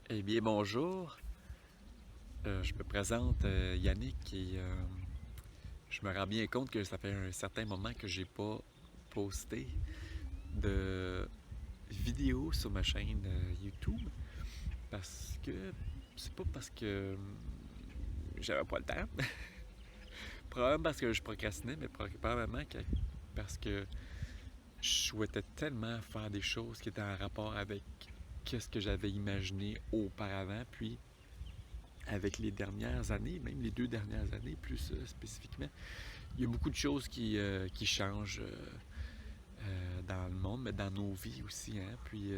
Eh bien, bonjour. Je me présente Yannick et je me rends bien compte que ça fait un certain moment que j'ai pas posté de vidéo sur ma chaîne YouTube parce que c'est pas parce que j'avais pas le temps, probablement parce que je procrastinais, mais probablement parce que je souhaitais tellement faire des choses qui étaient en rapport avec ce que j'avais imaginé auparavant, puis avec les dernières années, même les 2 dernières années plus spécifiquement, il y a beaucoup de choses qui changent dans le monde, mais dans nos vies aussi. Hein? Puis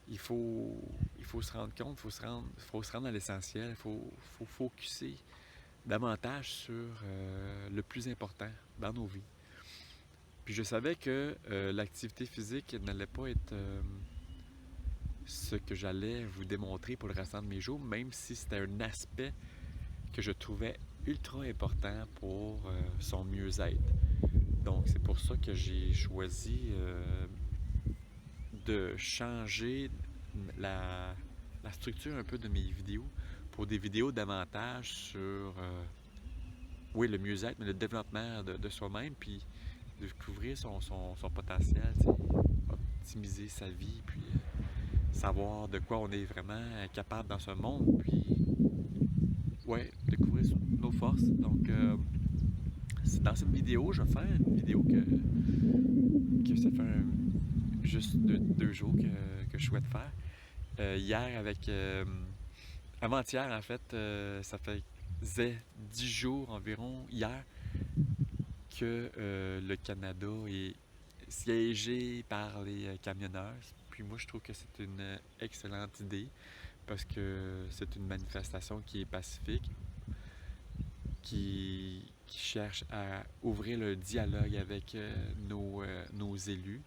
il, faut, il faut se rendre compte, faut se rendre à l'essentiel, faut focuser davantage sur le plus important dans nos vies. Puis je savais que l'activité physique n'allait pas être ce que j'allais vous démontrer pour le restant de mes jours, même si c'était un aspect que je trouvais ultra important pour son mieux-être. Donc, c'est pour ça que j'ai choisi de changer la, la structure un peu de mes vidéos pour des vidéos davantage sur, oui, le mieux-être, mais le développement de soi-même, puis de découvrir son potentiel, optimiser sa vie, puis savoir de quoi on est vraiment capable dans ce monde, puis, ouais, découvrir nos forces. Donc, dans cette vidéo, je vais faire une vidéo que ça fait juste 2 jours que je souhaite faire. Hier avec... avant-hier, en fait, ça faisait 10 jours environ, hier, que le Canada est siégé par les camionneurs. Puis moi, je trouve que c'est une excellente idée parce que c'est une manifestation qui est pacifique, qui cherche à ouvrir le dialogue avec nos élus.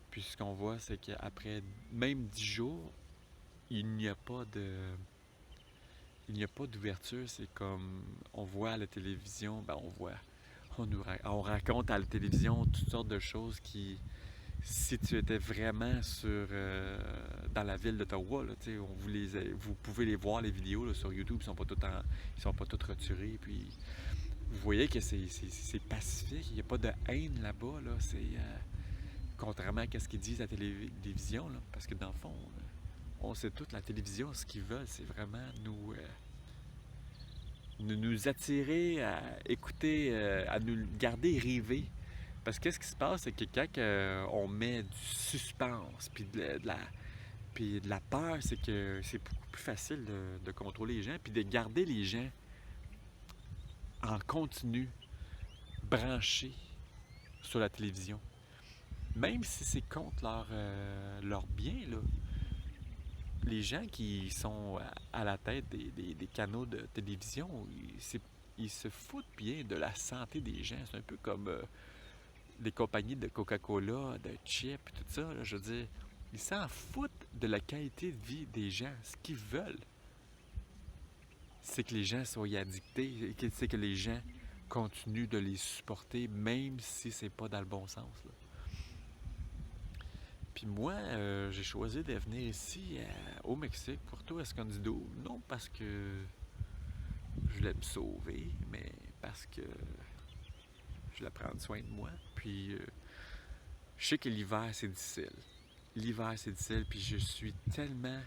Puis ce qu'on voit, c'est qu'après même 10 jours, il n'y a pas de... Il n'y a pas d'ouverture, c'est comme on voit à la télévision, on raconte à la télévision toutes sortes de choses qui, si tu étais vraiment dans la ville d'Ottawa, là, vous pouvez les voir les vidéos là, sur YouTube, ils sont pas toutes retirés, puis vous voyez que c'est pacifique, il n'y a pas de haine là-bas, là, contrairement à ce qu'ils disent à la télévision, là, parce que dans le fond, on sait toute la télévision, ce qu'ils veulent, c'est vraiment nous attirer à écouter, à nous garder rêver. Parce que qu'est-ce qui se passe, c'est que quand on met du suspense, puis de la peur, c'est que c'est beaucoup plus facile de contrôler les gens, puis de garder les gens en continu, branchés sur la télévision. Même si c'est contre leur bien, là, les gens qui sont à la tête des canaux de télévision, ils se foutent bien de la santé des gens. C'est un peu comme les compagnies de Coca-Cola, de chips, tout ça. Là, je veux dire, ils s'en foutent de la qualité de vie des gens. Ce qu'ils veulent, c'est que les gens soient addictés, c'est que les gens continuent de les supporter, même si c'est pas dans le bon sens. Là. Puis moi, j'ai choisi de venir ici au Mexique, Puerto Escondido, non parce que je voulais me sauver, mais parce que je voulais prendre soin de moi. Puis je sais que l'hiver, c'est difficile. L'hiver, c'est difficile, puis je suis tellement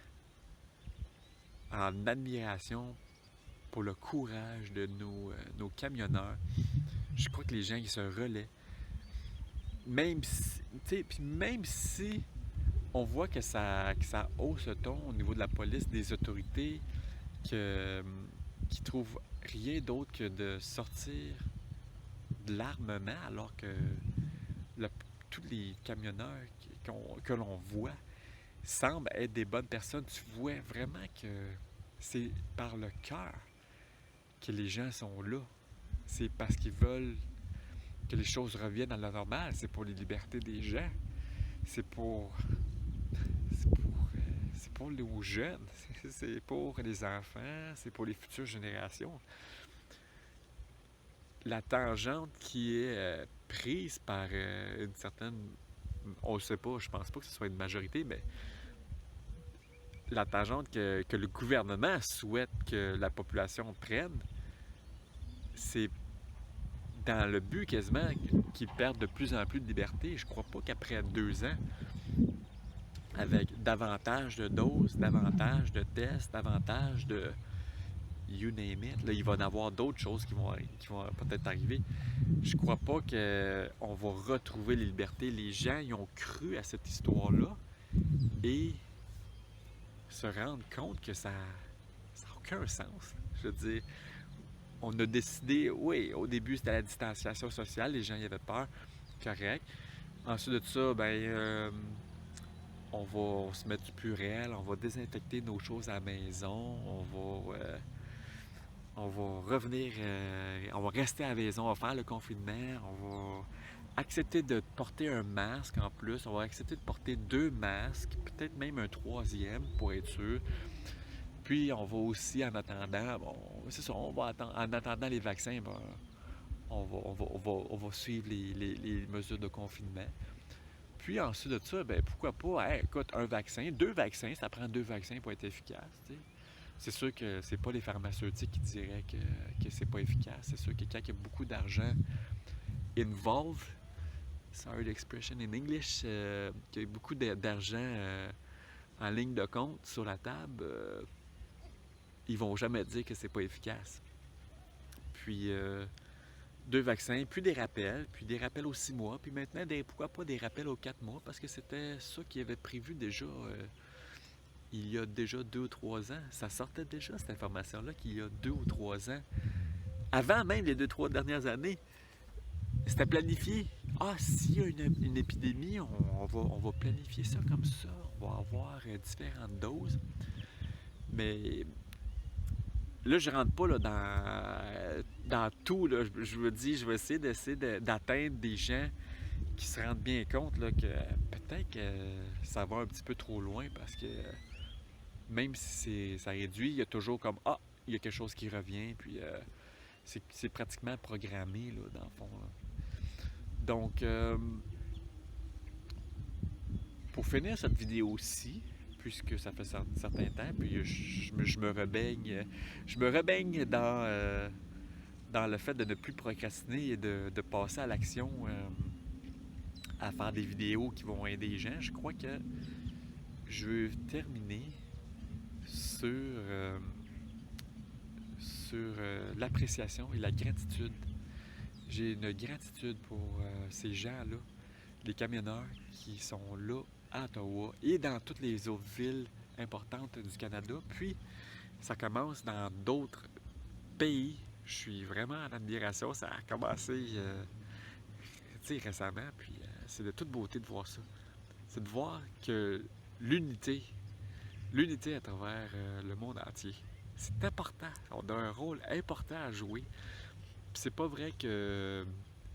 en admiration pour le courage de nos camionneurs. Je crois que les gens, ils se relaient. Même si, puis même si on voit que ça hausse le ton au niveau de la police, des autorités, qui trouvent rien d'autre que de sortir de l'armement, alors que le- tous les camionneurs que l'on voit semblent être des bonnes personnes. Tu vois vraiment que c'est par le cœur que les gens sont là. C'est parce qu'ils veulent que les choses reviennent à la normale. C'est pour les libertés des gens. C'est pour. C'est pour. C'est pour les jeunes. C'est pour les enfants. C'est pour les futures générations. La tangente qui est prise par une certaine. On ne sait pas, je pense pas que ce soit une majorité, mais la tangente que le gouvernement souhaite que la population prenne, c'est dans le but quasiment qu'ils perdent de plus en plus de liberté. Je crois pas qu'après 2 ans, avec davantage de doses, davantage de tests, davantage de you name it, là, il va y en avoir d'autres choses qui vont peut-être arriver. Je crois pas qu'on va retrouver les libertés. Les gens, ils ont cru à cette histoire-là et se rendent compte que ça n'a aucun sens. Je veux dire, on a décidé, oui, au début c'était la distanciation sociale, les gens y avaient peur, correct. Ensuite de ça, on va se mettre du plus réel, on va désinfecter nos choses à la maison, on va revenir, on va rester à la maison, on va faire le confinement, on va accepter de porter un masque en plus, on va accepter de porter 2 masques, peut-être même un 3e pour être sûr. Puis on va aussi, en attendant, bon, c'est ça, on va attendre, en attendant les vaccins, on va suivre les mesures de confinement. Puis ensuite de ça, pourquoi pas, écoute, un vaccin, 2 vaccins, ça prend 2 vaccins pour être efficace, t'sais. C'est sûr que c'est pas les pharmaceutiques qui diraient que c'est pas efficace. C'est sûr que quand il y a beaucoup d'argent involved, sorry l'expression in English, qu'il y a beaucoup d'argent en ligne de compte sur la table, ils vont jamais dire que c'est pas efficace. Puis 2 vaccins, puis des rappels aux 6 mois, puis maintenant, pourquoi pas des rappels aux 4 mois, parce que c'était ça qui avait prévu déjà il y a déjà 2 ou 3 ans. Ça sortait déjà, cette information-là, qu'il y a 2 ou 3 ans. Avant même les 2-3 dernières années, c'était planifié. Ah, s'il y a une épidémie, on va planifier ça comme ça. On va avoir différentes doses. Mais là, je rentre pas là, dans tout. Là. Je me dis, je vais essayer d'atteindre des gens qui se rendent bien compte là, que peut-être que ça va un petit peu trop loin parce que même si ça réduit, il y a toujours comme il y a quelque chose qui revient, puis c'est pratiquement programmé là, dans le fond. Là. Donc, pour finir cette vidéo-ci, puisque ça fait un certain temps, puis je me rebaigne dans le fait de ne plus procrastiner et de passer à l'action, à faire des vidéos qui vont aider les gens. Je crois que je veux terminer sur l'appréciation et la gratitude. J'ai une gratitude pour ces gens-là, les camionneurs qui sont là à Ottawa et dans toutes les autres villes importantes du Canada. Puis, ça commence dans d'autres pays. Je suis vraiment en admiration. Ça a commencé récemment, puis c'est de toute beauté de voir ça. C'est de voir que l'unité à travers le monde entier, c'est important. On a un rôle important à jouer. Puis c'est pas vrai que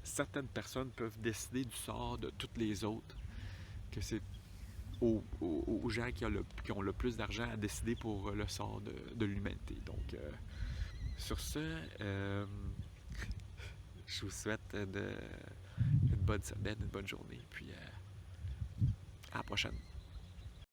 certaines personnes peuvent décider du sort de toutes les autres, que c'est aux gens qui ont le plus d'argent à décider pour le sort de l'humanité. Donc, sur ce, je vous souhaite une bonne semaine, une bonne journée, puis à la prochaine.